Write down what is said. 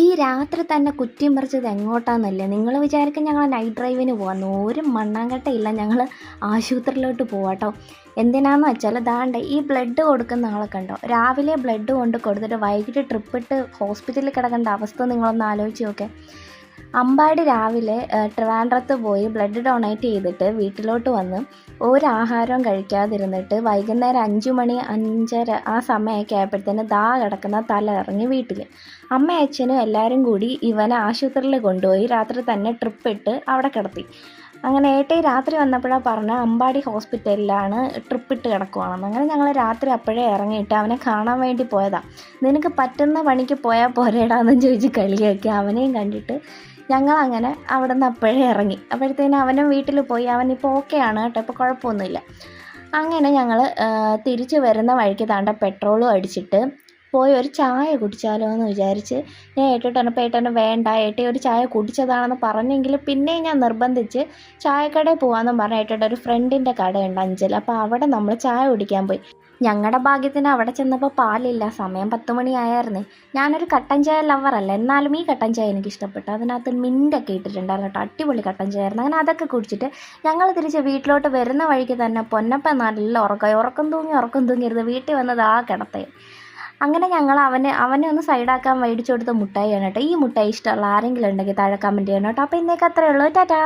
ഈ രാത്രി തന്നെ കുറ്റിയും പറിച്ചത് എങ്ങോട്ടാന്നല്ലേ നിങ്ങൾ വിചാരിക്കും ഞങ്ങൾ നൈറ്റ് ഡ്രൈവിന് പോകാമെന്ന്. ഒരു മണ്ണാങ്കട്ടയില്ല, ഞങ്ങൾ ആശുപത്രിയിലോട്ട് പോവാട്ടോ. എന്തിനാന്ന് വെച്ചാൽ ദാണ്ട് ഈ ബ്ലഡ് കൊടുക്കുന്ന ആളെ കണ്ടോ, രാവിലെ ബ്ലഡ് കൊണ്ട് കൊടുത്തിട്ട് വൈകിട്ട് ട്രിപ്പിട്ട് ഹോസ്പിറ്റലിൽ കിടക്കേണ്ട അവസ്ഥ നിങ്ങളൊന്ന് ആലോചിച്ച് നോക്കെ. അമ്പാടി രാവിലെ ട്രിവാൻഡ്രത്ത് പോയി ബ്ലഡ് ഡൊണേറ്റ് ചെയ്തിട്ട് വീട്ടിലോട്ട് വന്ന് ഒരാഹാരവും കഴിക്കാതിരുന്നിട്ട് വൈകുന്നേരം 5 മണി 5:30 ആ സമയമൊക്കെ ആയപ്പോഴത്തേന് കിടക്കുന്ന തല ഇറങ്ങി വീട്ടിൽ. അമ്മ അച്ഛനും എല്ലാവരും കൂടി ഇവനെ ആശുപത്രിയിൽ കൊണ്ടുപോയി രാത്രി തന്നെ ട്രിപ്പിട്ട് അവിടെ കിടത്തി. അങ്ങനെ ഏട്ടായി രാത്രി വന്നപ്പോഴാണ് പറഞ്ഞത് അമ്പാടി ഹോസ്പിറ്റലിലാണ് ട്രിപ്പിട്ട് കിടക്കുവാണെന്ന്. അങ്ങനെ ഞങ്ങൾ രാത്രി അപ്പോഴേ ഇറങ്ങിയിട്ട് അവനെ കാണാൻ വേണ്ടി പോയതാണ്. നിനക്ക് പറ്റുന്ന പണിക്ക് പോയാൽ പോരേടാന്ന് ചോദിച്ച് കളിയാക്കി. അവനെയും കണ്ടിട്ട് ഞങ്ങളങ്ങനെ അവിടെ നിന്ന് അപ്പോഴേ ഇറങ്ങി. അപ്പോഴത്തേനും അവനും വീട്ടിൽ പോയി. അവനിപ്പോൾ ഓക്കെയാണ് കേട്ടോ, ഇപ്പോൾ കുഴപ്പമൊന്നുമില്ല. അങ്ങനെ ഞങ്ങൾ തിരിച്ച് വരുന്ന വഴിക്ക് താണ്ട പെട്രോളും അടിച്ചിട്ട് പോയി ഒരു ചായ കുടിച്ചാലോ എന്ന് വിചാരിച്ച് ഞാൻ ഏട്ടനപ്പോൾ ഏട്ടന് വേണ്ട, ഏട്ടി ഒരു ചായ കുടിച്ചതാണെന്ന് പറഞ്ഞെങ്കിൽ പിന്നെയും ഞാൻ നിർബന്ധിച്ച് ചായക്കടയിൽ പോകാമെന്നും പറഞ്ഞ ഏട്ടയുടെ ഒരു ഫ്രണ്ടിൻ്റെ കടയുണ്ട് അഞ്ചൽ. അപ്പോൾ അവിടെ നമ്മൾ ചായ കുടിക്കാൻ പോയി. ഞങ്ങളുടെ ഭാഗ്യത്തിന് അവിടെ ചെന്നപ്പോൾ പാലില്ല, സമയം 10 മണിയായിരുന്നു. ഞാനൊരു കട്ടൻ ചായ ലവറല്ല, എന്നാലും ഈ കട്ടൻ ചായ എനിക്ക് ഇഷ്ടപ്പെട്ടു. അതിനകത്ത് മിൻ്റൊക്കെ ഇട്ടിട്ടുണ്ടായിരുന്നു കേട്ടോ, അടിപൊളി കട്ടൻ ചായ ആയിരുന്നു. അങ്ങനെ അതൊക്കെ കുടിച്ചിട്ട് ഞങ്ങൾ തിരിച്ച് വീട്ടിലോട്ട് വരുന്ന വഴിക്ക് തന്നെ പൊന്നപ്പൻ നല്ല ഉറക്കം തൂങ്ങിയിരുന്ന് വീട്ടിൽ വന്നത് കിടത്തേ. അങ്ങനെ ഞങ്ങൾ അവനെ ഒന്ന് സൈഡാക്കാൻ മേടിച്ചു കൊടുത്ത മുട്ടായിയാണ് കേട്ടോ. ഈ മുട്ടായി ഇഷ്ടമുള്ള ആരെങ്കിലും ഉണ്ടെങ്കിൽ താഴെ കമൻറ്റ് ചെയ്യണം കേട്ടോ. അപ്പോൾ ഇന്നേക്ക് അത്രയേ ഉള്ളൂ. ടാറ്റാ.